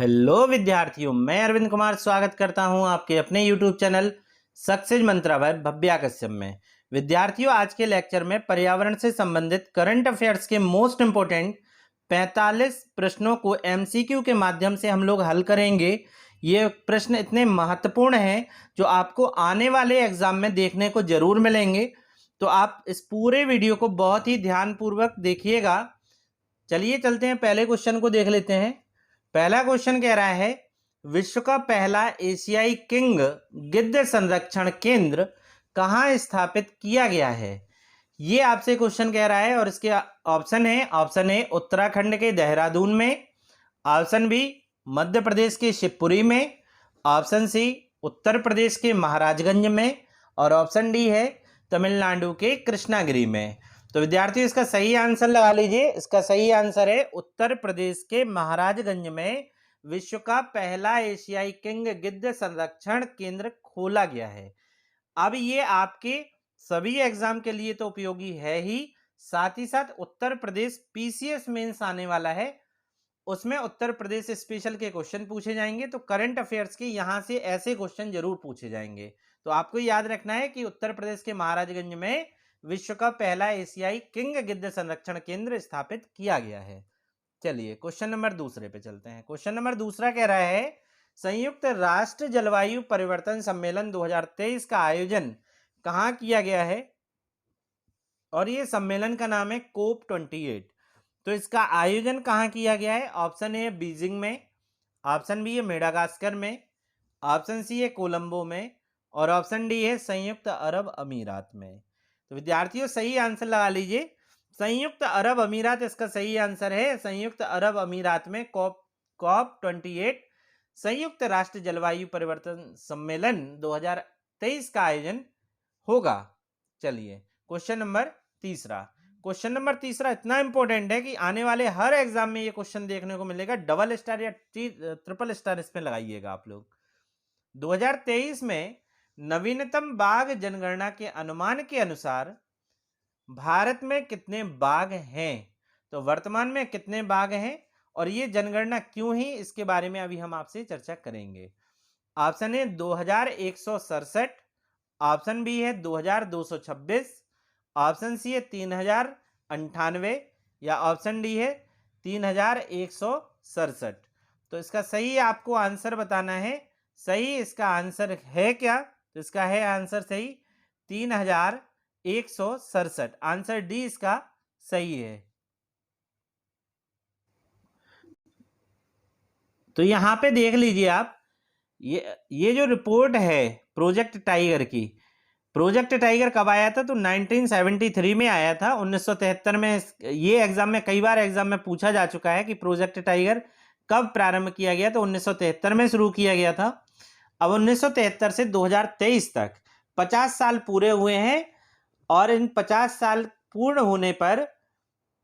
Hello विद्यार्थियों, मैं अरविंद कुमार स्वागत करता हूं आपके अपने यूट्यूब चैनल सक्सेस मंत्रा बाय भव्या कश्यप में। विद्यार्थियों, आज के लेक्चर में पर्यावरण से संबंधित करंट अफेयर्स के मोस्ट इंपोर्टेंट 45 प्रश्नों को एमसीक्यू के माध्यम से हम लोग हल करेंगे। ये प्रश्न इतने महत्वपूर्ण हैं जो आपको आने वाले एग्जाम में देखने को जरूर मिलेंगे, तो आप इस पूरे वीडियो को बहुत ही ध्यानपूर्वक देखिएगा। चलिए चलते हैं, पहले क्वेश्चन को देख लेते हैं। पहला क्वेश्चन कह रहा है, विश्व का पहला एशियाई किंग गिद्ध संरक्षण केंद्र कहाँ स्थापित किया गया है? ये आपसे क्वेश्चन कह रहा है और इसके ऑप्शन ए उत्तराखंड के देहरादून में, ऑप्शन बी मध्य प्रदेश के शिवपुरी में, ऑप्शन सी उत्तर प्रदेश के महाराजगंज में और ऑप्शन डी है तमिलनाडु के कृष्णागिरी में। तो विद्यार्थियों, इसका सही आंसर लगा लीजिए। इसका सही आंसर है उत्तर प्रदेश के महाराजगंज में विश्व का पहला एशियाई किंग गिद्ध संरक्षण केंद्र खोला गया है। अब ये आपके सभी एग्जाम के लिए तो उपयोगी है ही, साथ ही साथ उत्तर प्रदेश पीसीएस मेंस आने वाला है, उसमें उत्तर प्रदेश स्पेशल के क्वेश्चन पूछे जाएंगे। तो करंट अफेयर्स के यहां से ऐसे क्वेश्चन जरूर पूछे जाएंगे। तो आपको याद रखना है कि उत्तर प्रदेश के महाराजगंज में विश्व का पहला एशियाई किंग गिद्ध संरक्षण केंद्र स्थापित किया गया है। चलिए क्वेश्चन नंबर दूसरे पे चलते हैं। क्वेश्चन नंबर दूसरा कह रहा है, संयुक्त राष्ट्र जलवायु परिवर्तन सम्मेलन 2023 का आयोजन कहाँ किया गया है? और ये सम्मेलन का नाम है COP28। तो इसका आयोजन कहाँ किया गया है? ऑप्शन ए बीजिंग में, ऑप्शन बी है मेडागास्कर में, ऑप्शन सी है कोलंबो में और ऑप्शन डी है संयुक्त अरब अमीरात में। तो विद्यार्थियों, सही आंसर लगा लीजिए। संयुक्त अरब अमीरात इसका सही आंसर है। संयुक्त अरब अमीरात में COP28 संयुक्त राष्ट्र जलवायु परिवर्तन सम्मेलन 2023 का आयोजन होगा। चलिए क्वेश्चन नंबर तीसरा। क्वेश्चन नंबर तीसरा इतना इंपॉर्टेंट है कि आने वाले हर एग्जाम में ये क्वेश्चन देखने को मिलेगा। डबल स्टार या ट्रिपल स्टार इसमें लगाइएगा आप लोग। 2023 में नवीनतम बाघ जनगणना के अनुमान के अनुसार भारत में कितने बाघ हैं? तो वर्तमान में कितने बाघ हैं और ये जनगणना क्यों ही, इसके बारे में अभी हम आपसे चर्चा करेंगे। ऑप्शन ए 2167, ऑप्शन बी है 2226, ऑप्शन सी है 3098 या ऑप्शन डी है 3167। तो इसका सही आपको आंसर बताना है। सही इसका आंसर है क्या? तो इसका है आंसर सही 3167। आंसर डी इसका सही है। तो यहां पे देख लीजिए आप, ये जो रिपोर्ट है प्रोजेक्ट टाइगर की, प्रोजेक्ट टाइगर कब आया था? तो 1973 में आया था। 1973 में ये एग्जाम में कई बार एग्जाम में पूछा जा चुका है कि प्रोजेक्ट टाइगर कब प्रारंभ किया गया। तो 1973 में शुरू किया गया था। अब 1973 से 2023 तक 50 साल पूरे हुए हैं और इन 50 साल पूर्ण होने पर,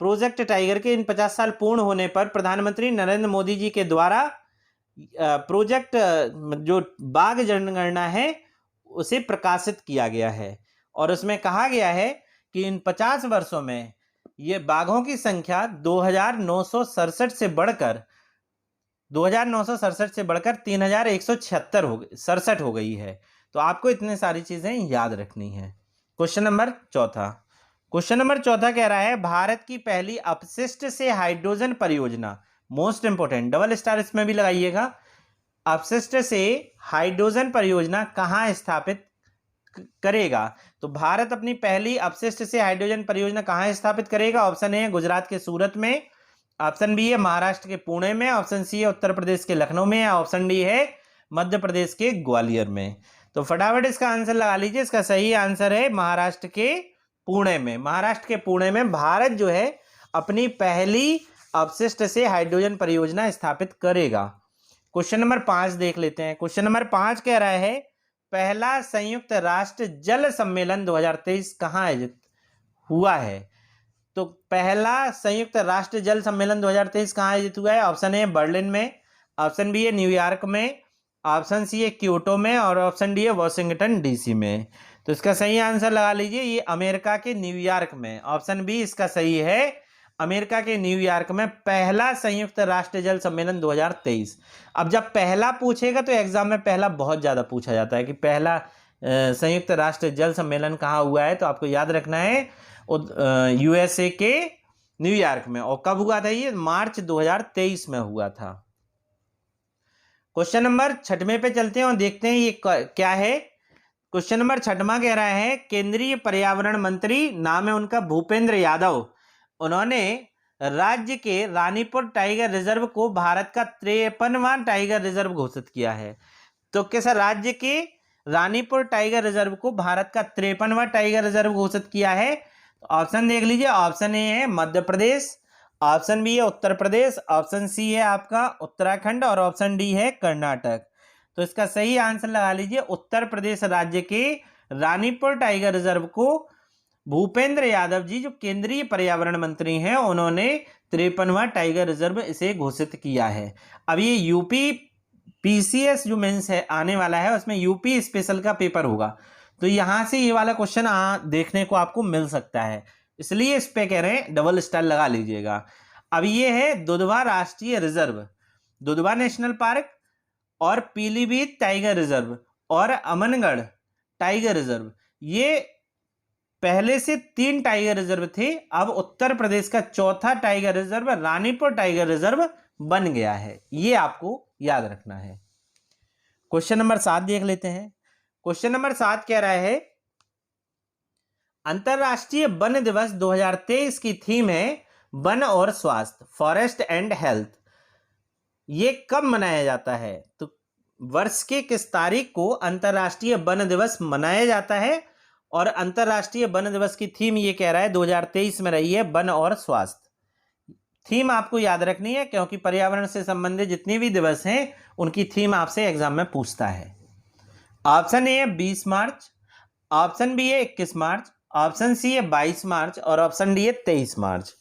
प्रोजेक्ट टाइगर के इन 50 साल पूर्ण होने पर प्रधानमंत्री नरेंद्र मोदी जी के द्वारा प्रोजेक्ट जो बाघ जनगणना है उसे प्रकाशित किया गया है और उसमें कहा गया है कि इन 50 वर्षों में ये बाघों की संख्या 2967 से बढ़कर 3167 हो गई है। तो आपको इतनी सारी चीजें याद रखनी है। क्वेश्चन नंबर चौथा। क्वेश्चन नंबर चौथा कह रहा है, भारत की पहली अपशिष्ट से हाइड्रोजन परियोजना, मोस्ट इंपोर्टेंट, डबल स्टार इसमें भी लगाइएगा, अपशिष्ट से हाइड्रोजन परियोजना कहाँ स्थापित करेगा? तो भारत अपनी पहली अपशिष्ट से हाइड्रोजन परियोजना कहाँ स्थापित करेगा? ऑप्शन ए है गुजरात के सूरत में, ऑप्शन बी है महाराष्ट्र के पुणे में, ऑप्शन सी है उत्तर प्रदेश के लखनऊ में, ऑप्शन डी है मध्य प्रदेश के ग्वालियर में। तो फटाफट इसका आंसर लगा लीजिए। इसका सही आंसर है महाराष्ट्र के पुणे में। महाराष्ट्र के पुणे में भारत जो है अपनी पहली अपशिष्ट से हाइड्रोजन परियोजना स्थापित करेगा। क्वेश्चन नंबर 5 देख लेते हैं। क्वेश्चन नंबर 5 कह रहा है, पहला संयुक्त राष्ट्र जल सम्मेलन 2023 कहाँ आयोजित हुआ है? तो पहला संयुक्त राष्ट्र जल सम्मेलन 2023 कहाँ आयोजित हुआ है? ऑप्शन ए बर्लिन में, ऑप्शन बी है न्यूयॉर्क में, ऑप्शन सी है क्योटो में और ऑप्शन डी है वॉशिंगटन डीसी में। तो इसका सही आंसर लगा लीजिए, ये अमेरिका के न्यूयॉर्क में। ऑप्शन बी इसका सही है, अमेरिका के न्यूयॉर्क में पहला संयुक्त राष्ट्र जल सम्मेलन 2023। अब जब पहला पूछेगा तो एग्जाम में पहला बहुत ज़्यादा पूछा जाता है कि पहला संयुक्त राष्ट्र जल सम्मेलन कहाँ हुआ है, तो आपको याद रखना है यूएसए के न्यूयॉर्क में। और कब हुआ था ये? मार्च 2023 में हुआ था। क्वेश्चन नंबर 6वें पे चलते हैं और देखते हैं ये क्या है। क्वेश्चन नंबर 6वां कह रहा है केंद्रीय पर्यावरण मंत्री, नाम है उनका भूपेंद्र यादव, उन्होंने राज्य के रानीपुर टाइगर रिजर्व को भारत का 53वां टाइगर रिजर्व घोषित किया है। तो किस राज्य के रानीपुर टाइगर रिजर्व को भारत का 53वां टाइगर रिजर्व घोषित किया है? ऑप्शन देख लीजिए। ऑप्शन ए है मध्य प्रदेश, ऑप्शन बी है उत्तर प्रदेश, ऑप्शन सी है आपका उत्तराखंड और ऑप्शन डी है कर्नाटक। तो इसका सही आंसर लगा लीजिए, उत्तर प्रदेश राज्य के रानीपुर टाइगर रिजर्व को भूपेंद्र यादव जी, जो केंद्रीय पर्यावरण मंत्री हैं, उन्होंने 53वां टाइगर रिजर्व इसे घोषित किया है। अब ये यूपी पीसीएस जो मेंस है आने वाला है, उसमें यूपी स्पेशल का पेपर होगा, तो यहां से ये वाला क्वेश्चन देखने को आपको मिल सकता है, इसलिए इस पे कह रहे हैं डबल स्टार लगा लीजिएगा। अब ये है दुधवा राष्ट्रीय रिजर्व, दुधवा नेशनल पार्क और पीलीभीत टाइगर रिजर्व और अमनगढ़ टाइगर रिजर्व, ये पहले से 3 टाइगर रिजर्व थे, अब उत्तर प्रदेश का 4था tiger reserve Ranipur tiger reserve बन गया है, ये आपको याद रखना है। क्वेश्चन नंबर 7 देख लेते हैं। क्वेश्चन नंबर 7 कह रहा है अंतरराष्ट्रीय वन दिवस 2023 की थीम है वन और स्वास्थ्य, फॉरेस्ट एंड हेल्थ। ये कब मनाया जाता है? तो वर्ष के किस तारीख को अंतरराष्ट्रीय वन दिवस मनाया जाता है? और अंतरराष्ट्रीय वन दिवस की थीम ये कह रहा है 2023 में रही है वन और स्वास्थ्य। थीम आपको याद रखनी है, क्योंकि पर्यावरण से संबंधित जितनी भी दिवस हैं उनकी थीम आपसे एग्जाम में पूछता है। ऑप्शन ए है 20 मार्च, ऑप्शन बी है 21 मार्च, ऑप्शन सी है 22 मार्च और ऑप्शन डी है 23 मार्च।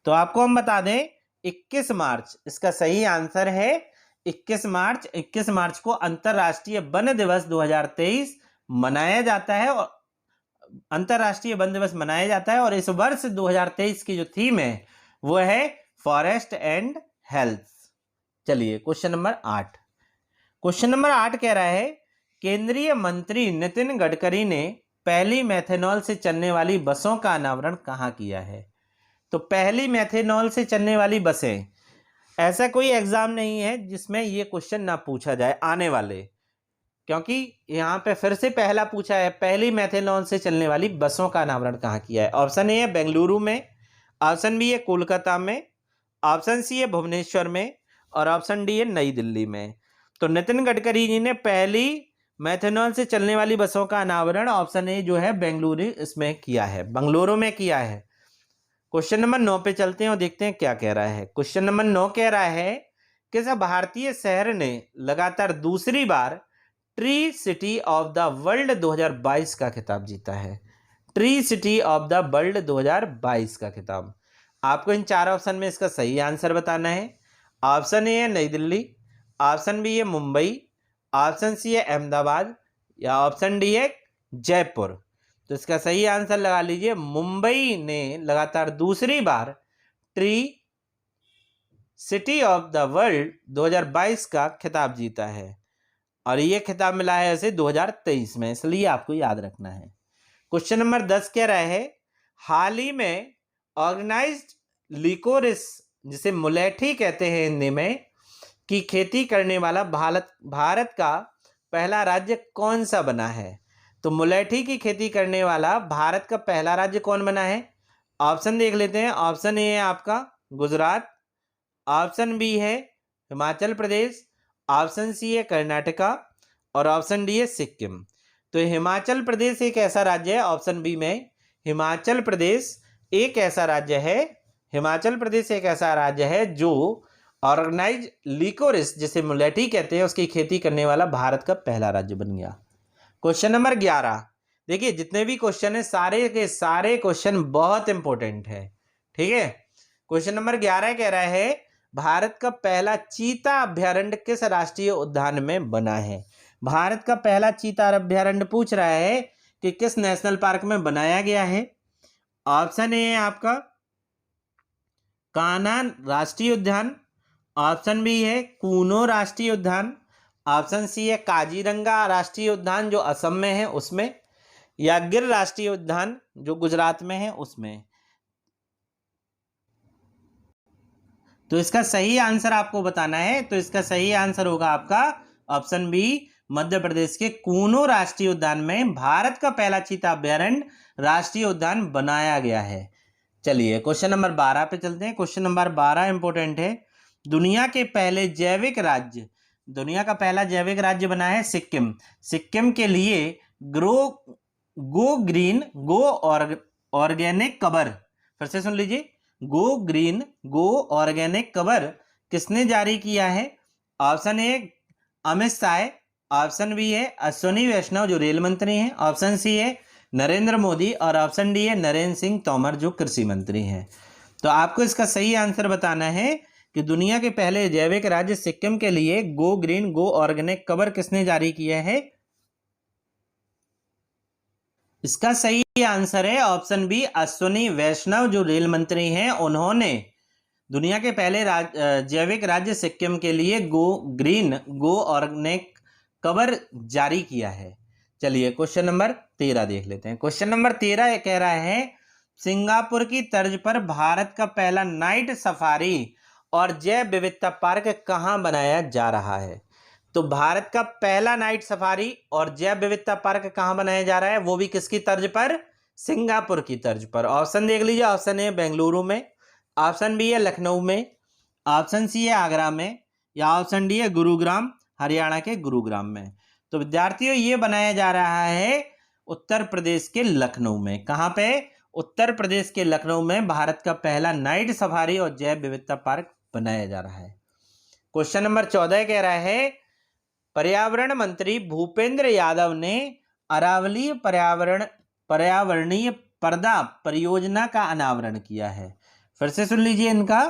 तो आपको हम बता दें 21 मार्च इसका सही आंसर है। 21 मार्च, 21 मार्च को अंतरराष्ट्रीय वन दिवस 2023 मनाया जाता है और अंतरराष्ट्रीय वन दिवस मनाया जाता है। और इस वर्ष 2023 की जो थीम है वो है फॉरेस्ट एंड हेल्थ। चलिए क्वेश्चन नंबर 8। क्वेश्चन नंबर 8 कह रहा है केंद्रीय मंत्री नितिन गडकरी ने पहली मेथनॉल से चलने वाली बसों का अनावरण कहाँ किया है? तो पहली मेथनॉल से चलने वाली बसें, ऐसा कोई एग्जाम नहीं है जिसमें ये क्वेश्चन ना पूछा जाए आने वाले, क्योंकि यहाँ पे फिर से पहला पूछा है पहली मेथनॉल से चलने वाली बसों का अनावरण कहाँ किया है। ऑप्शन ए है बेंगलुरु में, ऑप्शन बी है कोलकाता में, ऑप्शन सी है भुवनेश्वर में और ऑप्शन डी है नई दिल्ली में। तो नितिन गडकरी जी ने पहली मेथनॉल से चलने वाली बसों का अनावरण ऑप्शन ए जो है बेंगलुरु इसमें किया है, बेंगलुरु में किया है। क्वेश्चन नंबर 9 पे चलते हैं और देखते हैं क्या कह रहा है। क्वेश्चन नंबर 9 कह रहा है किस भारतीय शहर ने लगातार दूसरी बार tree city of the world 2022 का खिताब जीता है? Tree city of the world 2022 का खिताब। आपको इन 4 ऑप्शन में इसका सही आंसर बताना है। ऑप्शन ए है नई दिल्ली, ऑप्शन बी है मुंबई, ऑप्शन सी है अहमदाबाद या ऑप्शन डी है जयपुर। तो इसका सही आंसर लगा लीजिए, मुंबई ने लगातार दूसरी बार tree city of the world 2022 का खिताब जीता है और ये खिताब मिला है ऐसे 2023 में, इसलिए आपको याद रखना है। क्वेश्चन नंबर 10 कह रहा है हाल ही में ऑर्गेनाइज्ड लिकोरिस, जिसे मुलेठी कहते हैं हिंदी में, की खेती करने वाला भारत का पहला राज्य कौन सा बना है? तो मुलेठी की खेती करने वाला भारत का पहला राज्य कौन बना है? ऑप्शन देख लेते हैं। ऑप्शन ए है आपका गुजरात, ऑप्शन बी है हिमाचल प्रदेश, ऑप्शन सी है कर्नाटका और ऑप्शन डी है सिक्किम। तो हिमाचल प्रदेश एक ऐसा राज्य है, ऑप्शन बी में हिमाचल प्रदेश एक ऐसा राज्य है, हिमाचल प्रदेश एक ऐसा राज्य है जो ऑर्गेनाइज लिकोरिस, जिसे मुलेठी कहते हैं, उसकी खेती करने वाला भारत का पहला राज्य बन गया। Question number 11। देखिए जितने भी क्वेश्चन है सारे के सारे क्वेश्चन बहुत इंपॉर्टेंट है, ठीक है। क्वेश्चन नंबर 11 कह रहा है भारत का पहला चीता अभ्यारण्य किस राष्ट्रीय उद्यान में बना है? भारत का पहला चीता अभ्यारण्य पूछ रहा है कि किस नेशनल पार्क में बनाया गया है। ऑप्शन ए है आपका कान्हा राष्ट्रीय उद्यान, ऑप्शन बी है कूनो राष्ट्रीय उद्यान, ऑप्शन सी है काजीरंगा राष्ट्रीय उद्यान जो असम में है उसमें, या गिर राष्ट्रीय उद्यान जो गुजरात में है उसमें। तो इसका सही आंसर आपको बताना है। तो इसका सही आंसर होगा आपका ऑप्शन बी, मध्य प्रदेश के कूनो राष्ट्रीय उद्यान में भारत का पहला चीता अभयारण्य राष्ट्रीय उद्यान बनाया गया है। चलिए क्वेश्चन नंबर 12 पे चलते हैं। क्वेश्चन नंबर 12 इंपॉर्टेंट है। दुनिया के पहले जैविक राज्य, दुनिया का पहला जैविक राज्य बना है सिक्किम। सिक्किम के लिए go green go organic cover, फिर से सुन लीजिए, go green go organic cover किसने जारी किया है? Option A Amit Shah, option B है अश्विनी वैष्णव जो रेल मंत्री हैं, ऑप्शन सी है नरेंद्र मोदी और ऑप्शन डी है नरेंद्र सिंह तोमर जो कृषि मंत्री हैं। तो आपको इसका सही आंसर बताना है कि दुनिया के पहले जैविक राज्य सिक्किम के लिए go green go organic cover किसने जारी किया है? इसका सही आंसर है ऑप्शन बी अश्विनी वैष्णव जो रेल मंत्री हैं, उन्होंने दुनिया के पहले जैविक राज्य सिक्किम के लिए go green go organic cover जारी किया है। चलिए क्वेश्चन नंबर 13 देख लेते हैं। क्वेश्चन नंबर 13 कह रहा है सिंगापुर की तर्ज पर भारत का पहला नाइट सफारी और जैव विविधता पार्क कहाँ बनाया जा रहा है? तो भारत का पहला नाइट सफारी और जैव विविधता पार्क कहाँ बनाया जा रहा है, वो भी किसकी तर्ज पर? सिंगापुर की तर्ज पर। ऑप्शन देख लीजिए, ऑप्शन ए बेंगलुरु में, ऑप्शन बी है लखनऊ में, ऑप्शन सी है आगरा में, या ऑप्शन डी है गुरुग्राम, हरियाणा के गुरुग्राम में। तो विद्यार्थियों ये बनाया जा रहा है उत्तर प्रदेश के लखनऊ में। कहाँ पे? उत्तर प्रदेश के लखनऊ में भारत का पहला नाइट सफारी और जैव विविधता पार्क बनाया जा रहा है। क्वेश्चन नंबर 14 कह रहा है पर्यावरण मंत्री भूपेंद्र यादव ने अरावली पर्यावरणीय पर्दा परियोजना का अनावरण किया है। फिर से सुन लीजिए, इनका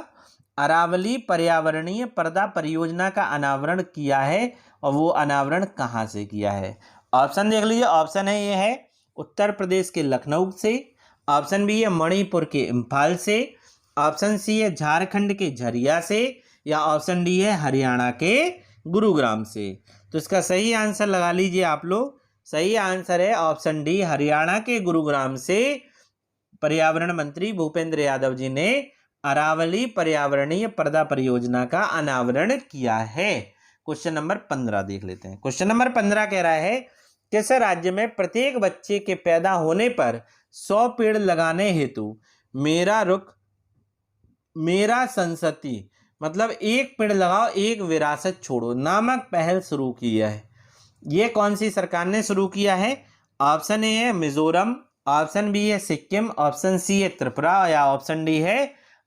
अरावली पर्यावरणीय पर्दा परियोजना का अनावरण किया है और वो अनावरण कहाँ से किया है? ऑप्शन देख लीजिए, ऑप्शन है ये है उत्तर प्रदेश के लखनऊ से, ऑप्शन बी है मणिपुर के इम्फाल से, ऑप्शन सी है झारखंड के झरिया से, या ऑप्शन डी है हरियाणा के गुरुग्राम से। तो इसका सही आंसर लगा लीजिए आप लोग। सही आंसर है ऑप्शन डी, हरियाणा के गुरुग्राम से पर्यावरण मंत्री भूपेंद्र यादव जी ने अरावली पर्यावरणीय पर्दा परियोजना का अनावरण किया है। क्वेश्चन नंबर 15 देख लेते हैं। क्वेश्चन नंबर 15 कह रहा है किस राज्य में प्रत्येक बच्चे के पैदा होने पर 100 पेड़ लगाने हेतु मेरा रुख मेरा संसति, मतलब एक पेड़ लगाओ एक विरासत छोड़ो नामक पहल शुरू की है? ये कौन सी सरकार ने शुरू किया है? ऑप्शन ए है मिजोरम, ऑप्शन बी है सिक्किम, ऑप्शन सी है त्रिपुरा, या ऑप्शन डी है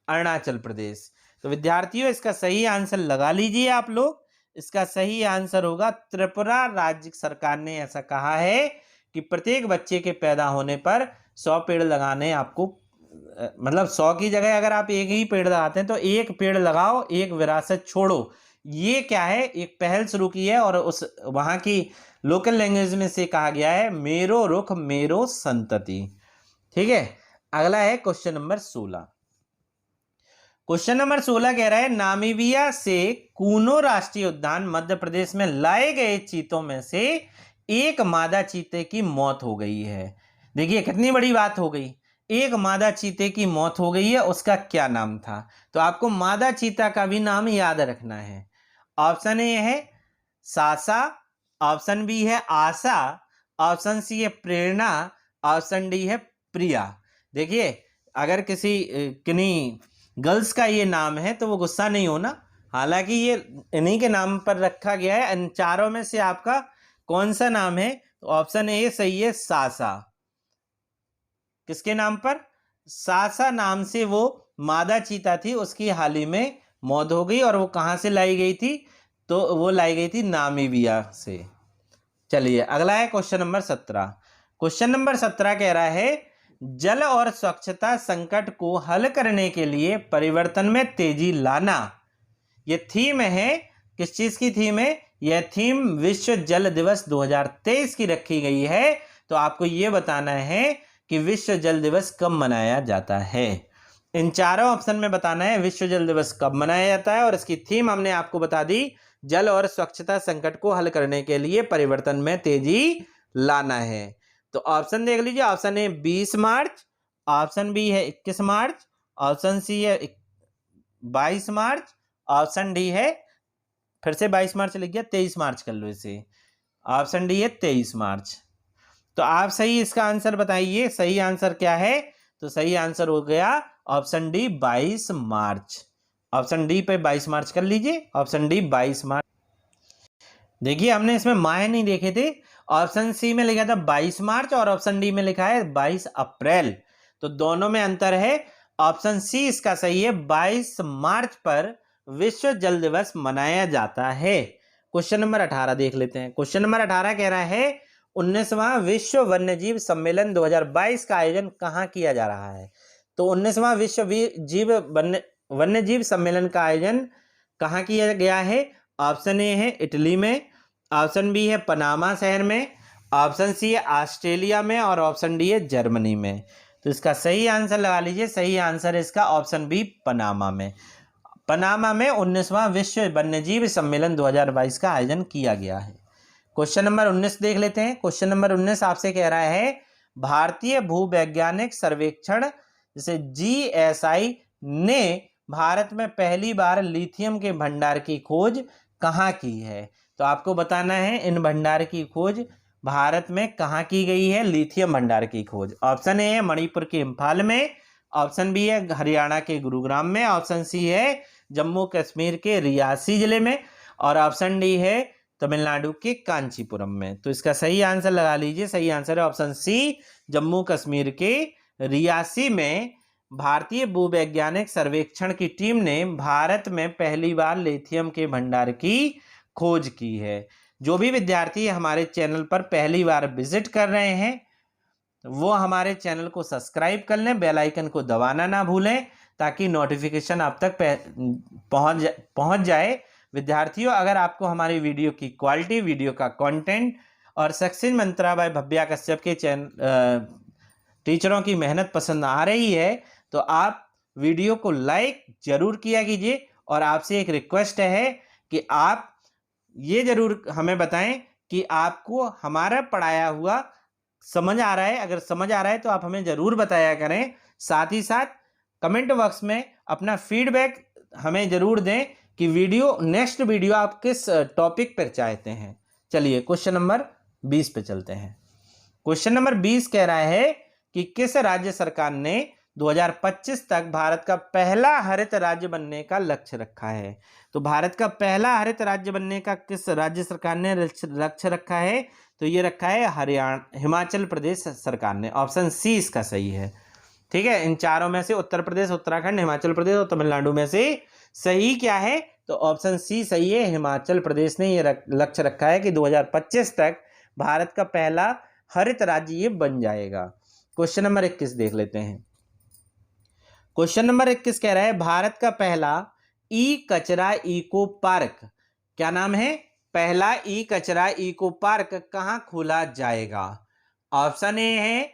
अरुणाचल प्रदेश। तो विद्यार्थियों इसका सही आंसर लगा लीजिए आप लोग। इसका सही आंसर होगा त्रिपुरा राज्य सरकार ने ऐसा कहा है कि प्रत्येक बच्चे के पैदा होने पर 100 पेड़ लगाने आपको, मतलब 100 की जगह अगर आप एक ही पेड़ लगाते हैं तो एक पेड़ लगाओ एक विरासत छोड़ो। ये क्या है, एक पहल शुरू की है और उस वहाँ की लोकल लैंग्वेज में से कहा गया है मेरो रुख मेरो संतति। ठीक है, अगला है क्वेश्चन नंबर 16। क्वेश्चन नंबर 16 कह रहा है नामीबिया से कूनो राष्ट्रीय उद्यान मध्य प्रदेश में लाए गए चीतों में से एक मादा चीते की मौत हो गई है। देखिए कितनी बड़ी बात हो गई, एक मादा चीते की मौत हो गई है, उसका क्या नाम था? तो आपको मादा चीता का भी नाम याद रखना है। ऑप्शन ए है सासा, ऑप्शन बी है आशा, ऑप्शन सी है प्रेरणा, ऑप्शन डी है प्रिया। देखिए अगर किन्हीं गर्ल्स का ये नाम है तो वो गुस्सा नहीं होना, हालांकि ये इन्हीं के नाम पर रखा गया है। इन चारों में से आपका कौन सा नाम है? तो ऑप्शन ए सही है सासा। किसके नाम पर? सासा नाम से वो मादा चीता थी, उसकी हाल ही में मौत हो गई और वो कहाँ से लाई गई थी? तो वो लाई गई थी नामीबिया से। चलिए अगला है क्वेश्चन नंबर 17। क्वेश्चन नंबर 17 कह रहा है जल और स्वच्छता संकट को हल करने के लिए परिवर्तन में तेजी लाना। ये थीम है, किस चीज की थीम है? यह थीम विश्व जल दिवस 2023 की रखी गई है। तो आपको ये बताना है कि विश्व जल दिवस कब मनाया जाता है। इन चारों ऑप्शन में बताना है विश्व जल दिवस कब मनाया जाता है, और इसकी थीम हमने आपको बता दी, जल और स्वच्छता संकट को हल करने के लिए परिवर्तन में तेजी लाना है। तो ऑप्शन देख लीजिए, ऑप्शन ए 20 मार्च, ऑप्शन बी है 21 मार्च, ऑप्शन सी है 22 मार्च, ऑप्शन डी है, फिर से 22 मार्च लिख गया, 23 मार्च कर लो इसे, ऑप्शन डी है 23 मार्च। तो आप सही इसका आंसर बताइए, सही आंसर क्या है? तो सही आंसर हो गया option D 22 March. Option D पे 22 मार्च कर लीजिए, ऑप्शन डी 22 मार्च। देखिए हमने इसमें माह नहीं देखे थे, ऑप्शन सी में लिखा था 22 मार्च और ऑप्शन डी में लिखा है 22 अप्रैल, तो दोनों में अंतर है। ऑप्शन सी इसका सही है, 22 मार्च पर विश्व जल दिवस मनाया जाता है। क्वेश्चन नंबर 18 देख लेते हैं। क्वेश्चन नंबर 18 कह रहा है 19वां विश्व वन्यजीव सम्मेलन 2022 का आयोजन कहाँ किया जा रहा है? तो 19वां विश्व वन्यजीव सम्मेलन का आयोजन कहाँ किया गया है? ऑप्शन ए है इटली में, ऑप्शन बी है पनामा शहर में, ऑप्शन सी है ऑस्ट्रेलिया में, और ऑप्शन डी है जर्मनी में। तो इसका सही आंसर लगा लीजिए, सही आंसर है इसका ऑप्शन बी पनामा में। पनामा में 19वां विश्व वन्यजीव सम्मेलन 2022 का आयोजन किया गया है। क्वेश्चन नंबर 19 देख लेते हैं। क्वेश्चन नंबर 19 आपसे कह रहा है भारतीय भूवैज्ञानिक सर्वेक्षण जैसे GSI ने भारत में पहली बार लिथियम के भंडार की खोज कहाँ की है? तो आपको बताना है इन भंडार की खोज भारत में कहाँ की गई है, लिथियम भंडार की खोज। ऑप्शन ए है मणिपुर के इम्फाल में, ऑप्शन बी है हरियाणा के गुरुग्राम में, ऑप्शन सी है जम्मू कश्मीर के रियासी जिले में, और ऑप्शन डी है तमिलनाडु के कांचीपुरम में। तो इसका सही आंसर लगा लीजिए, सही आंसर है ऑप्शन सी जम्मू कश्मीर के रियासी में भारतीय भूवैज्ञानिक सर्वेक्षण की टीम ने भारत में पहली बार लिथियम के भंडार की खोज की है। जो भी विद्यार्थी हमारे चैनल पर पहली बार विजिट कर रहे हैं वो हमारे चैनल को सब्सक्राइब कर लें, बेल आइकन को दबाना ना भूलें ताकि नोटिफिकेशन आप तक पहुंच जाए। विद्यार्थियों, अगर आपको हमारी वीडियो की क्वालिटी, वीडियो का कंटेंट और सक्सेस मंत्रा बाय भव्या कश्यप के टीचरों की मेहनत पसंद आ रही है तो आप वीडियो को लाइक जरूर किया कीजिए, और आपसे एक रिक्वेस्ट है कि आप ये जरूर हमें बताएं कि आपको हमारा पढ़ाया हुआ समझ आ रहा है। अगर समझ आ रहा है तो आप हमें ज़रूर बताया करें। साथ ही साथ कमेंट बॉक्स में अपना फीडबैक हमें ज़रूर दें कि नेक्स्ट वीडियो आप किस टॉपिक पर चाहते हैं। चलिए क्वेश्चन नंबर 20 पे चलते हैं। क्वेश्चन नंबर 20 कह रहा है कि किस राज्य सरकार ने 2025 तक भारत का पहला हरित राज्य बनने का लक्ष्य रखा है? तो भारत का पहला हरित राज्य बनने का किस राज्य सरकार ने लक्ष्य रखा है? तो ये रखा है हिमाचल प्रदेश सरकार ने। ऑप्शन सी इसका सही है। ठीक है, इन चारों में से उत्तर प्रदेश, उत्तराखंड, हिमाचल प्रदेश और तमिलनाडु में से सही क्या है? तो ऑप्शन सी सही है, हिमाचल प्रदेश ने ये लक्ष्य रखा है कि 2025 तक भारत का पहला हरित राज्य ये बन जाएगा। क्वेश्चन नंबर 21 देख लेते हैं। क्वेश्चन नंबर 21 कह रहा है भारत का पहला ई कचरा इको पार्क, क्या नाम है? पहला ई कचरा इको पार्क कहाँ खोला जाएगा? ऑप्शन ए है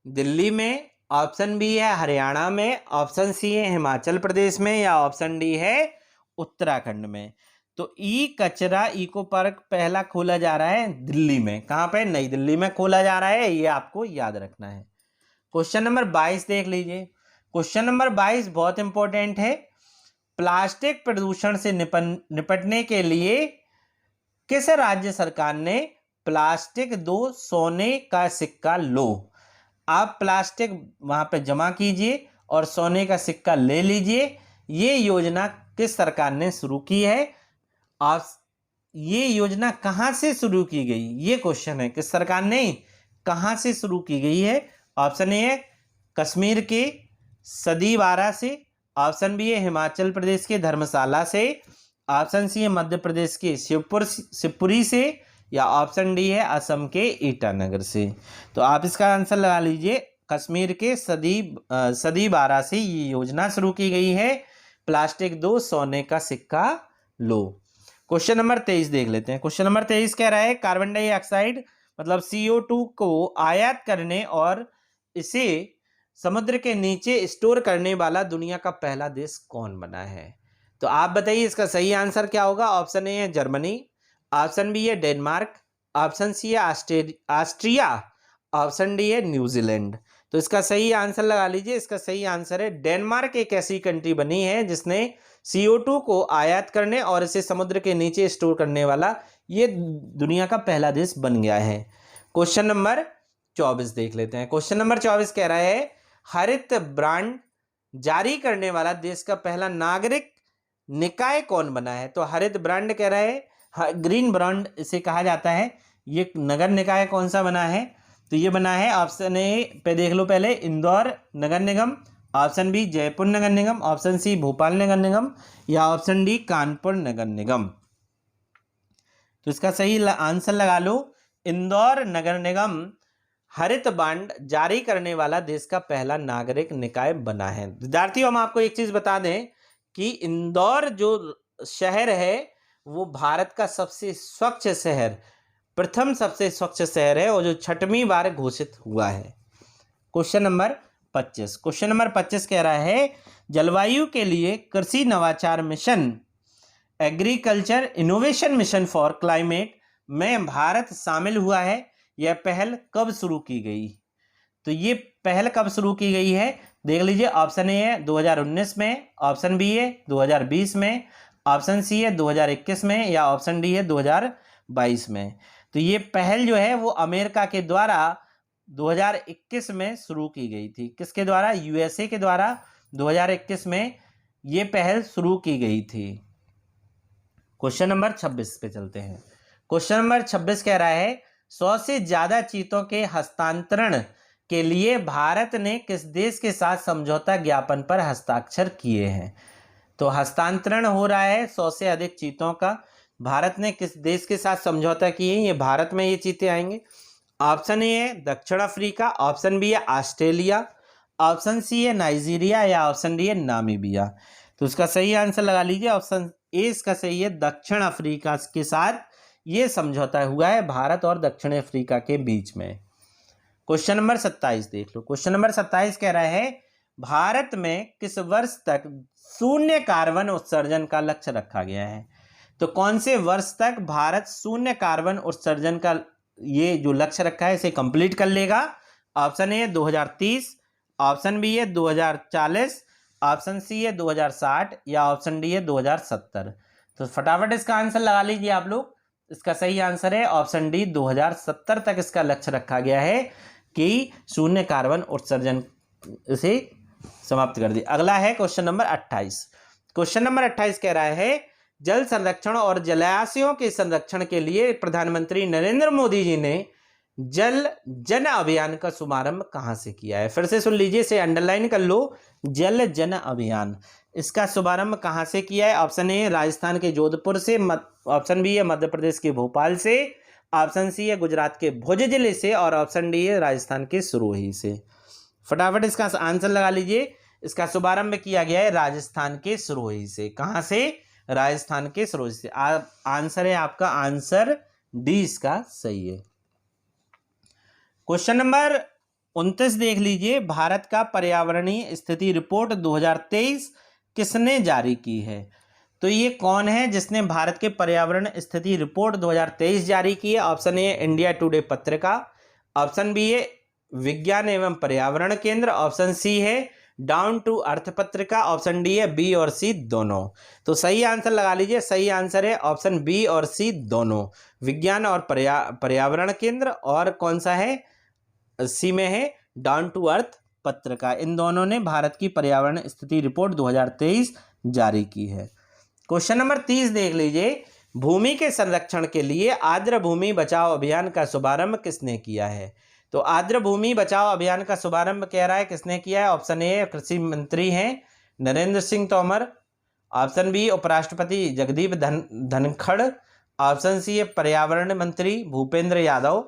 दिल्ली में, ऑप्शन बी है हरियाणा में, ऑप्शन सी है हिमाचल प्रदेश में, या ऑप्शन डी है उत्तराखंड में। तो ई कचरा इको पार्क पहला खोला जा रहा है दिल्ली में। कहाँ पे? नई दिल्ली में खोला जा रहा है, ये आपको याद रखना है। क्वेश्चन नंबर 22 देख लीजिए। क्वेश्चन नंबर 22 बहुत इंपॉर्टेंट है। प्लास्टिक प्रदूषण से निपटने के लिए किस राज्य सरकार ने प्लास्टिक 2 सोने का सिक्का लो? आप प्लास्टिक वहां पे जमा कीजिए और सोने का सिक्का ले लीजिए। ये योजना किस सरकार ने शुरू की है? आप ये योजना कहां से शुरू की गई, ये क्वेश्चन है। किस सरकार ने, कहां से शुरू की गई है? ऑप्शन ए है कश्मीर के सदीवारा से, ऑप्शन बी है हिमाचल प्रदेश के धर्मशाला से, ऑप्शन सी है मध्य प्रदेश के शिवपुरी से, या ऑप्शन डी है असम के ईटानगर से। तो आप इसका आंसर लगा लीजिए, कश्मीर के सदीवारा से ये योजना शुरू की गई है, प्लास्टिक 2 सोने का सिक्का लो। क्वेश्चन नंबर 23 देख लेते हैं। क्वेश्चन नंबर 23 कह रहा है कार्बन डाइऑक्साइड मतलब CO2 को आयात करने और इसे समुद्र के नीचे स्टोर करने वाला दुनिया का पहला देश कौन बना है? तो आप बताइए इसका सही आंसर क्या होगा। ऑप्शन ए है जर्मनी, ऑप्शन बी है डेनमार्क, ऑप्शन सी है ऑस्ट्रिया, ऑप्शन डी है न्यूजीलैंड। तो इसका सही आंसर लगा लीजिए। इसका सही आंसर है डेनमार्क। एक ऐसी कंट्री बनी है जिसने CO2 को आयात करने और इसे समुद्र के नीचे स्टोर करने वाला ये दुनिया का पहला देश बन गया है। क्वेश्चन नंबर 24 देख लेते हैं। क्वेश्चन नंबर 24 कह रहा है हरित ब्रांड जारी करने वाला देश का पहला नागरिक निकाय कौन बना है? तो हरित ब्रांड कह रहा है, ग्रीन ब्रांड इसे कहा जाता है। ये नगर निकाय कौन सा बना है? तो ये बना है ऑप्शन ए पे देख लो पहले, इंदौर नगर निगम, ऑप्शन बी जयपुर नगर निगम, ऑप्शन सी भोपाल नगर निगम, या ऑप्शन डी कानपुर नगर निगम। तो इसका सही आंसर लगा लो, इंदौर नगर निगम हरित बांड जारी करने वाला देश का पहला नागरिक निकाय बना है। विद्यार्थियों हम आपको एक चीज बता दें कि इंदौर जो शहर है वो भारत का सबसे स्वच्छ शहर, प्रथम सबसे स्वच्छ शहर है और जो 6वीं बार घोषित हुआ है। Question number 25। क्वेश्चन नंबर 25 कह रहा है जलवायु के लिए कृषि नवाचार mission, agriculture innovation mission for climate में भारत शामिल हुआ है। यह पहल कब शुरू की गई? तो ये पहल कब शुरू की गई है देख लीजिए। ऑप्शन ए है 2019 में, ऑप्शन बी है 2020 में, ऑप्शन सी है 2021 में, या ऑप्शन डी है 2022 में। तो ये पहल जो है वो अमेरिका के द्वारा 2021 में शुरू की गई थी। किसके द्वारा? USA के द्वारा 2021 में ये पहल शुरू की गई थी। क्वेश्चन नंबर 26 पे चलते हैं। क्वेश्चन नंबर 26 कह रहा है 100 से ज्यादा चीतों के हस्तांतरण के लिए भारत ने किस देश के साथ समझौता ज्ञापन पर हस्ताक्षर किए हैं? तो हस्तांतरण हो रहा है 100 से अधिक चीतों का, भारत ने किस देश के साथ समझौता किए हैं? ये भारत में ये चीते आएंगे। ऑप्शन ए है दक्षिण अफ्रीका, ऑप्शन बी है ऑस्ट्रेलिया, ऑप्शन सी है नाइजीरिया, या ऑप्शन डी है नामीबिया। तो इसका सही आंसर लगा लीजिए, ऑप्शन ए इसका सही है, दक्षिण अफ्रीका के साथ ये समझौता हुआ है भारत और दक्षिण अफ्रीका के बीच में। क्वेश्चन नंबर 27 देख लो। क्वेश्चन नंबर 27 कह रहा है भारत में किस वर्ष तक शून्य कार्बन उत्सर्जन का लक्ष्य रखा गया है? तो कौन से वर्ष तक भारत शून्य कार्बन उत्सर्जन का ये जो लक्ष्य रखा है इसे कंप्लीट कर लेगा? ऑप्शन ए 2030, ऑप्शन बी है 2040, ऑप्शन सी है 2060, या ऑप्शन डी है 2070। तो फटाफट इसका आंसर लगा लीजिए आप लोग। इसका सही आंसर है ऑप्शन डी, 2070 तक इसका लक्ष्य रखा गया है कि शून्य कार्बन उत्सर्जन इसे समाप्त कर दिया। अगला है क्वेश्चन नंबर 28। क्वेश्चन नंबर 28 कह रहा है जल संरक्षण और जलाशयों के संरक्षण के लिए प्रधानमंत्री नरेंद्र मोदी जी ने जल जन अभियान का शुभारंभ कहां से किया है? फिर से सुन लीजिए, इसे अंडरलाइन कर लो, जल जन अभियान इसका शुभारंभ कहां से किया है? ऑप्शन ए राजस्थान के जोधपुर से, ऑप्शन बी है मध्य प्रदेश के भोपाल से, ऑप्शन सी है गुजरात के भुज जिले से, और ऑप्शन डी है राजस्थान के सिरोही से। फटाफट इसका आंसर लगा लीजिए। इसका शुभारंभ किया गया है राजस्थान के सिरोही से। कहां से? राजस्थान के सिरोही से। आंसर है आपका आंसर डी इसका सही है। क्वेश्चन नंबर 29 देख लीजिए। भारत का पर्यावरणीय स्थिति रिपोर्ट 2023 किसने जारी की है? तो ये कौन है जिसने भारत के पर्यावरण स्थिति रिपोर्ट 2023 जारी की है? ऑप्शन ए इंडिया टुडे पत्रिका, ऑप्शन बी है विज्ञान एवं पर्यावरण केंद्र, ऑप्शन सी है डाउन टू अर्थ पत्रिका, ऑप्शन डी है बी और सी दोनों। तो सही आंसर लगा लीजिए। सही आंसर है ऑप्शन बी और सी दोनों, विज्ञान और पर्यावरण केंद्र, और कौन सा है? सी में है डाउन टू अर्थ पत्रिका। इन दोनों ने भारत की पर्यावरण स्थिति रिपोर्ट 2023 जारी की है। क्वेश्चन नंबर 30 देख लीजिए। भूमि के संरक्षण के लिए आर्द्र भूमि बचाओ अभियान का शुभारंभ किसने किया है? तो आर्द्र भूमि बचाओ अभियान का शुभारंभ कह रहा है किसने किया है? ऑप्शन ए कृषि मंत्री हैं नरेंद्र सिंह तोमर, ऑप्शन बी उपराष्ट्रपति जगदीप धनखड़, ऑप्शन सी है पर्यावरण मंत्री भूपेंद्र यादव,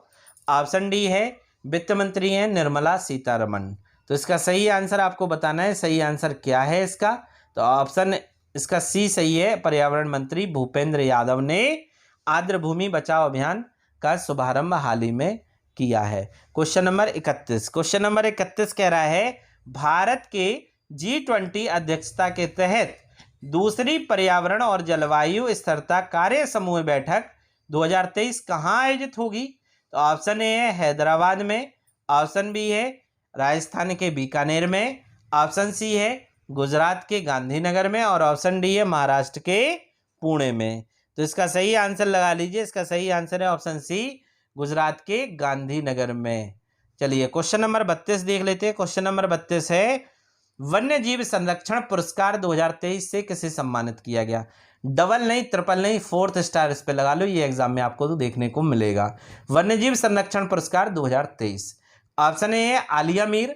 ऑप्शन डी है वित्त मंत्री हैं निर्मला सीतारमण। तो इसका सही आंसर आपको बताना है। सही आंसर क्या है इसका? तो ऑप्शन इसका सी सही है, पर्यावरण मंत्री भूपेंद्र यादव ने आर्द्र भूमि बचाओ अभियान का शुभारंभ हाल ही में किया है। Question number 31। क्वेश्चन नंबर 31 कह रहा है भारत के G20 अध्यक्षता के तहत दूसरी पर्यावरण और जलवायु स्थिरता कार्य समूह बैठक 2023 कहाँ आयोजित होगी? तो ऑप्शन ए है हैदराबाद में, ऑप्शन बी है राजस्थान के बीकानेर में, ऑप्शन सी है गुजरात के गांधीनगर में और ऑप्शन डी है महाराष्ट्र के पुणे में। तो इसका सही आंसर लगा लीजिए, इसका सही आंसर है ऑप्शन सी, गुजरात के गांधीनगर में। चलिए क्वेश्चन नंबर 32 देख लेते हैं। क्वेश्चन नंबर 32 है, वन्य जीव संरक्षण पुरस्कार 2023 से किसे सम्मानित किया गया? डबल नहीं, ट्रिपल नहीं, 4th स्टार इस पे लगा लो, ये एग्जाम में आपको तो देखने को मिलेगा। वन्य जीव संरक्षण पुरस्कार 2023, ऑप्शन ए है आलिया मीर,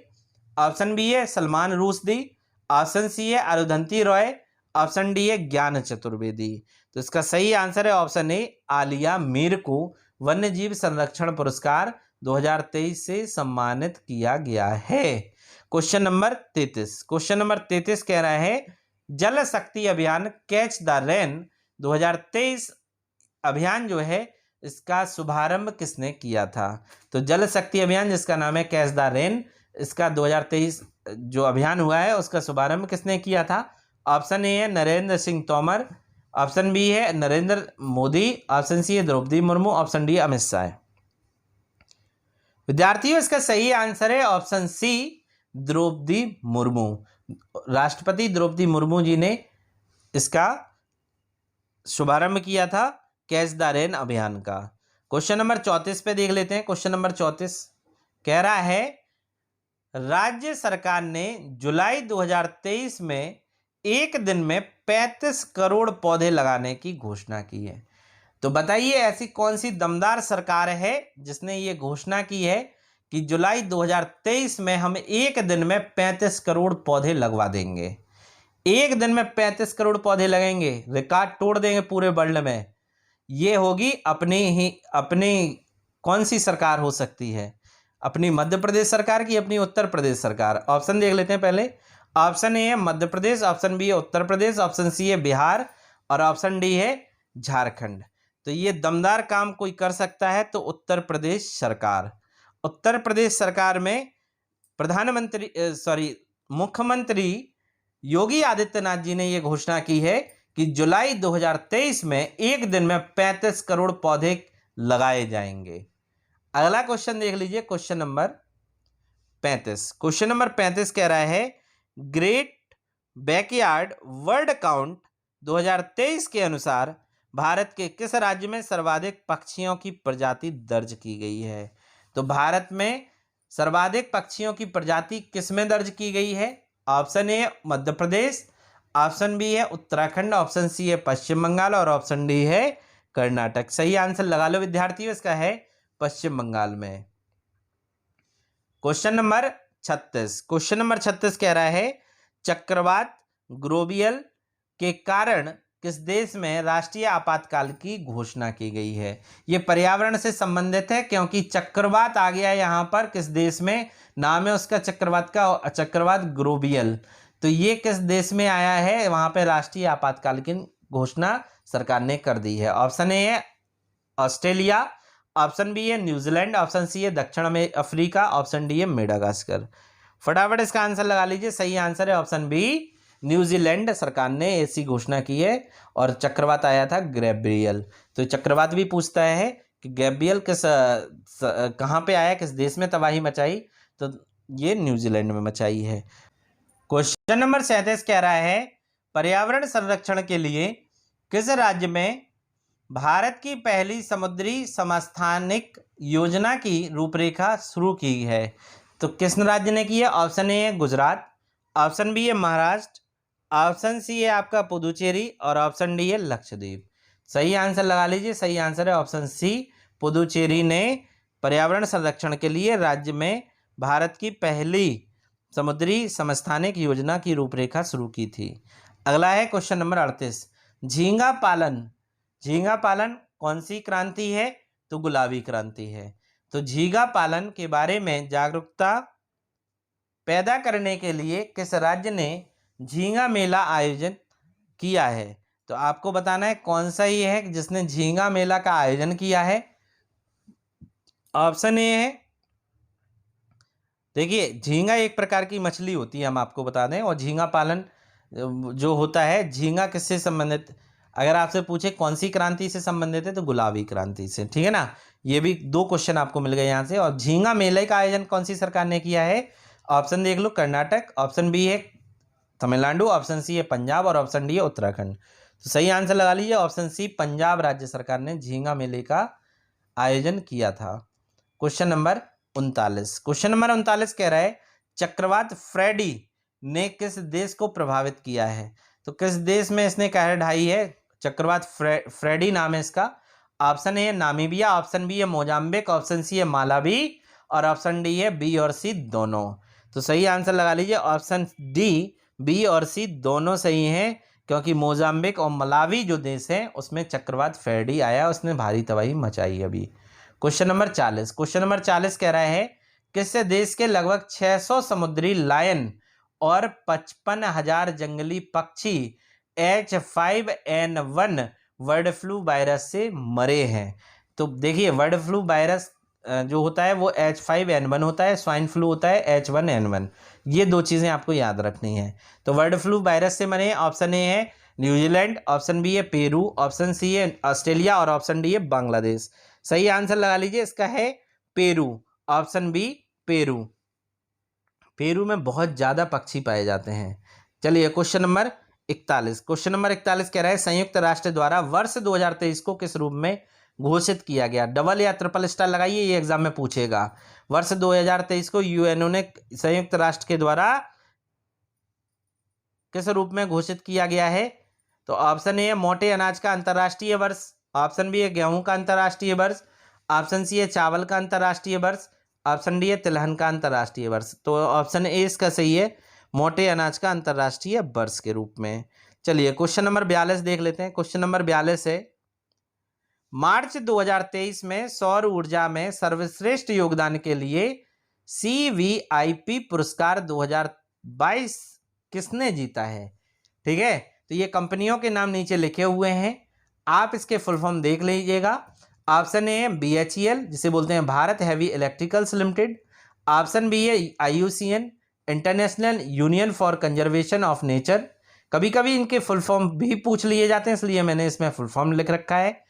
ऑप्शन बी है सलमान रुश्दी, ऑप्शन सी है अरुंधति रॉय, ऑप्शन डी है ज्ञान चतुर्वेदी। तो इसका सही आंसर है ऑप्शन ए, आलिया मीर को वन्य जीव संरक्षण पुरस्कार 2023 से सम्मानित किया गया है। क्वेश्चन नंबर 33, क्वेश्चन नंबर 33 कह रहा है, जल शक्ति अभियान कैच द रेन 2023 अभियान जो है इसका शुभारंभ किसने किया था? तो जल शक्ति अभियान जिसका नाम है कैच द रेन, इसका 2023 जो अभियान हुआ है उसका शुभारंभ किसने किया था? ऑप्शन ए है नरेंद्र सिंह तोमर, ऑप्शन बी है नरेंद्र मोदी, ऑप्शन सी है द्रौपदी मुर्मू, ऑप्शन डी अमित शाह। विद्यार्थियों इसका सही आंसर है ऑप्शन सी, द्रौपदी मुर्मू। राष्ट्रपति द्रौपदी मुर्मू जी ने इसका शुभारंभ किया था कैच द रेन अभियान का। क्वेश्चन नंबर 34 पे देख लेते हैं। क्वेश्चन नंबर 34 कह रहा है, राज्य सरकार ने जुलाई 2023 में एक दिन में 35 करोड़ पौधे लगाने की घोषणा की है। तो बताइए ऐसी कौन सी दमदार सरकार है जिसने ये घोषणा की है कि जुलाई 2023 में हम एक दिन में 35 करोड़ पौधे लगवा देंगे। एक दिन में 35 करोड़ पौधे लगेंगे, रिकॉर्ड तोड़ देंगे पूरे वर्ल्ड में। ये होगी अपनी कौन सी सरकार हो सकती है? अपनी मध्य प्रदेश सरकार की, अपनी उत्तर प्रदेश सरकार? ऑप्शन देख लेते हैं पहले। ऑप्शन ए है मध्य प्रदेश, ऑप्शन बी है उत्तर प्रदेश, ऑप्शन सी है बिहार और ऑप्शन डी है झारखंड। तो ये दमदार काम कोई कर सकता है तो उत्तर प्रदेश सरकार। उत्तर प्रदेश सरकार में मुख्यमंत्री योगी आदित्यनाथ जी ने यह घोषणा की है कि जुलाई 2023 में एक दिन में 35 करोड़ पौधे लगाए जाएंगे। अगला क्वेश्चन देख लीजिए, क्वेश्चन नंबर 35। क्वेश्चन नंबर 35 कह रहा है, ग्रेट बैकयार्ड वर्ल्ड काउंट 2023 के अनुसार भारत के किस राज्य में सर्वाधिक पक्षियों की प्रजाति दर्ज की गई है? तो भारत में सर्वाधिक पक्षियों की प्रजाति किस में दर्ज की गई है? Option A Madhya Pradesh, option B है उत्तराखंड, ऑप्शन सी है पश्चिम बंगाल और ऑप्शन डी है कर्नाटक। सही आंसर लगा लो विद्यार्थियों, इसका है पश्चिम बंगाल में। क्वेश्चन नंबर 36, क्वेश्चन नंबर 36 कह रहा है, चक्रवात ग्लोबियल के कारण किस देश में राष्ट्रीय आपातकाल की घोषणा की गई है? ये पर्यावरण से संबंधित है क्योंकि चक्रवात आ गया यहाँ पर, किस देश में? नाम है उसका चक्रवात का, चक्रवात ग्लोबियल। तो ये किस देश में आया है? वहां पे राष्ट्रीय आपातकाल की घोषणा सरकार ने कर दी है। ऑप्शन ए है ऑस्ट्रेलिया, ऑप्शन बी है न्यूजीलैंड, ऑप्शन सी है दक्षिण में अफ्रीका, ऑप्शन डी है मेडागास्कर। फटाफट इसका आंसर लगा लीजिए। सही आंसर है ऑप्शन बी, न्यूजीलैंड सरकार ने ऐसी घोषणा की है और चक्रवात आया था गैब्रियल। तो चक्रवात भी पूछता है कि गैब्रियल कहाँ पे आया, किस देश में तबाही मचाई? तो ये न्यूजीलैंड में मचाई है। क्वेश्चन नंबर 37 कह रहा है, पर्यावरण संरक्षण के लिए किस राज्य में भारत की पहली समुद्री समस्थानिक योजना की रूपरेखा शुरू की है? तो किस राज्य ने की है? ऑप्शन ए है गुजरात, ऑप्शन बी है महाराष्ट्र, ऑप्शन सी है आपका पुदुचेरी और ऑप्शन डी है लक्षद्वीप। सही आंसर लगा लीजिए। सही आंसर है ऑप्शन सी, पुदुचेरी ने पर्यावरण संरक्षण के लिए राज्य में भारत की पहली समुद्री समस्थानिक योजना की रूपरेखा शुरू की थी। अगला है क्वेश्चन नंबर 38, झींगा पालन कौन सी क्रांति है? तो गुलाबी क्रांति है। तो झींगा पालन के बारे में जागरूकता पैदा करने के लिए किस राज्य ने झींगा मेला आयोजित किया है? तो आपको बताना है कौन सा ये है जिसने झींगा मेला का आयोजन किया है। ऑप्शन ए है देखिए, झींगा एक प्रकार की मछली होती है, हम आपको बता दें। और झींगा पालन जो होता है, झींगा किससे संबंधित, अगर आपसे पूछे कौन सी क्रांति से संबंधित है, तो गुलाबी क्रांति से। ठीक है ना, ये भी 2 क्वेश्चन आपको मिल गए यहाँ से। और झींगा मेले का आयोजन कौन सी सरकार ने किया है? ऑप्शन देख लो, कर्नाटक, ऑप्शन बी है तमिलनाडु, ऑप्शन सी है पंजाब, और ऑप्शन डी है उत्तराखंड। तो सही आंसर लगा लीजिए, ऑप्शन सी, पंजाब राज्य सरकार ने झींगा मेले का आयोजन किया था। क्वेश्चन नंबर 39, क्वेश्चन नंबर 39 कह रहा है चक्रवात फ्रेडी ने किस देश को प्रभावित किया है? तो किस देश में इसने कहर ढाई है? चक्रवात फ्रेडी नाम है इसका। ऑप्शन ए है नामीबिया, ऑप्शन बी है मोजाम्बिक, ऑप्शन सी है मालावी, और ऑप्शन डी है बी और सी दोनों। तो सही आंसर लगा लीजिए, ऑप्शन डी, बी और सी दोनों सही हैं, क्योंकि मोजाम्बिक और मलावी जो देश है उसमें चक्रवात फ्रेडी आया, उसने भारी तबाही मचाई अभी। क्वेश्चन नंबर 40, क्वेश्चन नंबर 40 कह रहा है किस देश के लगभग 600 समुद्री लायन और 55,000 जंगली पक्षी H5N1 बर्ड फ्लू वायरस से मरे हैं? तो देखिए, बर्ड फ्लू वायरस जो होता है वो H5N1 होता है, स्वाइन फ्लू होता है H1N1। ये 2 चीज़ें आपको याद रखनी है। तो बर्ड फ्लू वायरस से मरे, ऑप्शन ए है न्यूजीलैंड, ऑप्शन बी है पेरू, ऑप्शन सी है ऑस्ट्रेलिया, और ऑप्शन डी है बांग्लादेश। सही आंसर लगा लीजिए, इसका है Peru, option B Peru. Peru में बहुत ज़्यादा पक्षी पाए जाते हैं। चलिए क्वेश्चन नंबर 41, क्वेश्चन नंबर 41 कह रहा है संयुक्त राष्ट्र द्वारा वर्ष 2023 को किस रूप में घोषित किया गया? डबल या ट्रिपल स्टार लगाइए, ये एग्जाम में पूछेगा। वर्ष 2023 को यूएनओ ने संयुक्त राष्ट्र के द्वारा किस रूप में घोषित किया गया है? तो ऑप्शन ए है मोटे अनाज का अंतर्राष्ट्रीय वर्ष, ऑप्शन बी है गेहूं का अंतर्राष्ट्रीय वर्ष, ऑप्शन सी है चावल का अंतर्राष्ट्रीय वर्ष, ऑप्शन डी है तिलहन का अंतर्राष्ट्रीय वर्ष। तो ऑप्शन ए इसका सही है, मोटे अनाज का अंतर्राष्ट्रीय वर्ष के रूप में। चलिए क्वेश्चन नंबर 42 देख लेते हैं। क्वेश्चन नंबर 42 है मार्च 2023 में सौर ऊर्जा में सर्वश्रेष्ठ योगदान के लिए CVIP पुरस्कार 2022 किसने जीता है? ठीक है, तो ये कंपनियों के नाम नीचे लिखे हुए हैं, आप इसके फुल फॉर्म देख लीजिएगा। ऑप्शन ए है BHEL, जिसे बोलते हैं Bharat heavy electricals limited, option B है IUCN, international union for conservation of nature. कभी कभी इनके फुल फॉर्म भी पूछ लिए जाते हैं, इसलिए मैंने इसमें फुल फॉर्म लिख रखा है।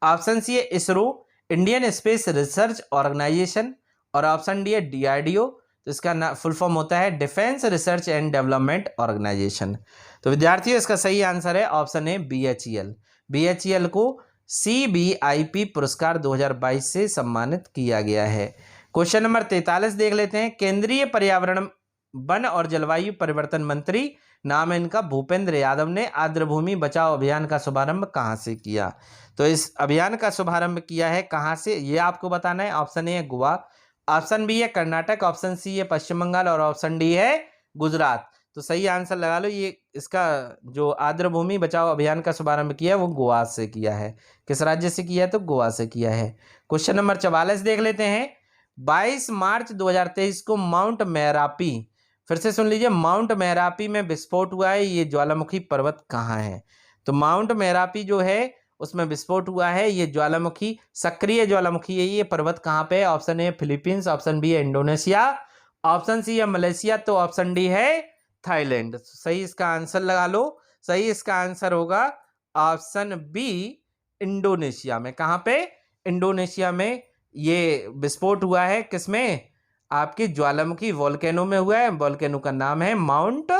ऑप्शन सी है ISRO, Indian space research organisation, और ऑप्शन डी है DRDO, तो इसका फुल फॉर्म होता है defence research and development organisation. तो विद्यार्थियों इसका सही आंसर है ऑप्शन ए BHEL। BHEL को CVIP पुरस्कार 2022 से सम्मानित किया गया है। क्वेश्चन नंबर 43 देख लेते हैं। केंद्रीय पर्यावरण वन और जलवायु परिवर्तन मंत्री नाम है इनका भूपेंद्र यादव ने आर्द्रभूमि बचाओ अभियान का शुभारंभ कहाँ से किया? तो इस अभियान का शुभारंभ किया है कहाँ से, ये आपको बताना है। ऑप्शन ए है गोवा, ऑप्शन बी है कर्नाटक, ऑप्शन सी है पश्चिम बंगाल, और ऑप्शन डी है गुजरात। तो सही आंसर लगा लो, ये इसका जो आर्द्रभूमि बचाओ अभियान का शुभारंभ किया है वो गोवा से किया है। किस राज्य से किया है? तो गोवा से किया है। क्वेश्चन नंबर 44 देख लेते हैं। 22 मार्च 2023 को माउंट मैरापी, फिर से सुन लीजिए, माउंट मैरापी में विस्फोट हुआ है। ये ज्वालामुखी पर्वत कहाँ है? तो माउंट मैरापी जो है उसमें विस्फोट हुआ है, ये ज्वालामुखी सक्रिय ज्वालामुखी है। ये पर्वत कहाँ पे है? Option A Philippines, option B है इंडोनेशिया, ऑप्शन सी है मलेशिया, तो ऑप्शन डी है थाईलैंड। सही इसका आंसर लगा लो, सही इसका आंसर होगा ऑप्शन बी इंडोनेशिया में। कहाँ पे? इंडोनेशिया में ये विस्फोट हुआ है। किसमें? आपकी ज्वालामुखी वोल्केनो में हुआ है। वोल्केनो का नाम है माउंट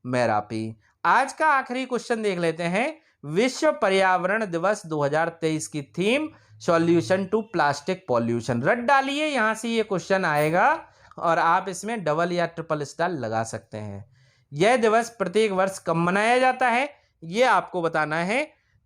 मैरापी। आज का आखिरी क्वेश्चन देख लेते हैं। विश्व पर्यावरण दिवस 2023 की theme solution to plastic pollution. रट डालिए, यहां से ये क्वेश्चन आएगा और आप इसमें डबल या ट्रिपल स्टार लगा सकते हैं। यह दिवस प्रत्येक वर्ष कब मनाया जाता है ये आपको बताना है।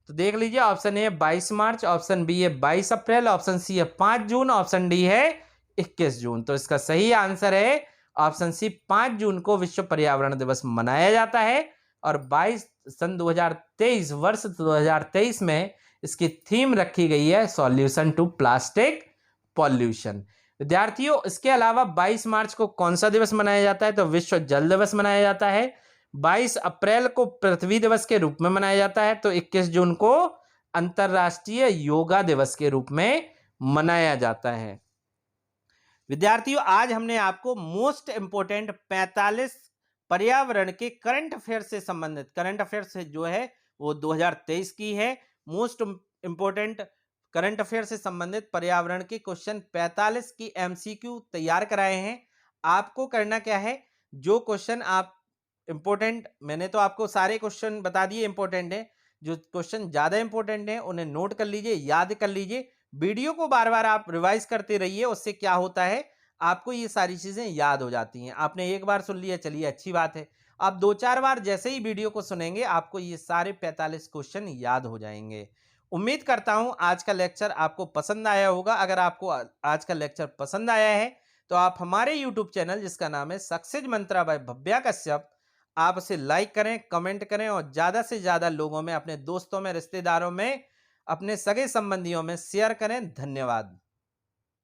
तो देख लीजिए, option A 22 March, option B है 22 अप्रैल, ऑप्शन सी है 5 जून, ऑप्शन डी है 21 जून। तो इसका सही आंसर है ऑप्शन सी, 5 जून को विश्व पर्यावरण दिवस मनाया जाता है। और 22 सन 2023 वर्ष 2023 में इसकी थीम रखी गई है सॉल्यूशन टू प्लास्टिक पॉल्यूशन। विद्यार्थियों, इसके अलावा 22 मार्च को कौन सा दिवस मनाया जाता है? तो विश्व जल दिवस मनाया जाता है। 22 अप्रैल को पृथ्वी दिवस के रूप में मनाया जाता है। तो 21 जून को अंतर्राष्ट्रीय योगा दिवस के रूप में मनाया जाता है। विद्यार्थियों, आज हमने आपको मोस्ट इंपोर्टेंट 45 पर्यावरण के करंट अफेयर से संबंधित, करंट अफेयर से जो है वो 2023 की है, मोस्ट इंपोर्टेंट करंट अफेयर से संबंधित पर्यावरण के क्वेश्चन 45 की एमसीक्यू तैयार कराए हैं। आपको करना क्या है, जो क्वेश्चन आप इंपोर्टेंट, मैंने तो आपको सारे क्वेश्चन बता दिए इंपोर्टेंट है, जो क्वेश्चन ज्यादा इंपोर्टेंट है उन्हें नोट कर लीजिए, याद कर लीजिए। वीडियो को बार बार आप रिवाइज करते रहिए, उससे क्या होता है आपको ये सारी चीजें याद हो जाती हैं। आपने एक बार सुन लिया, चलिए अच्छी बात है, आप 2-4 बार जैसे ही वीडियो को सुनेंगे आपको ये सारे 45 क्वेश्चन याद हो जाएंगे। उम्मीद करता हूं आज का लेक्चर आपको पसंद आया होगा। अगर आपको आज का लेक्चर पसंद आया है तो आप हमारे यूट्यूब चैनल जिसका नाम है सक्सेस मंत्रा बाय भव्या कश्यप, आप उसे लाइक करें, कमेंट करें और ज्यादा से ज्यादा लोगों में, अपने दोस्तों में, रिश्तेदारों में, अपने सगे संबंधियों में शेयर करें। धन्यवाद।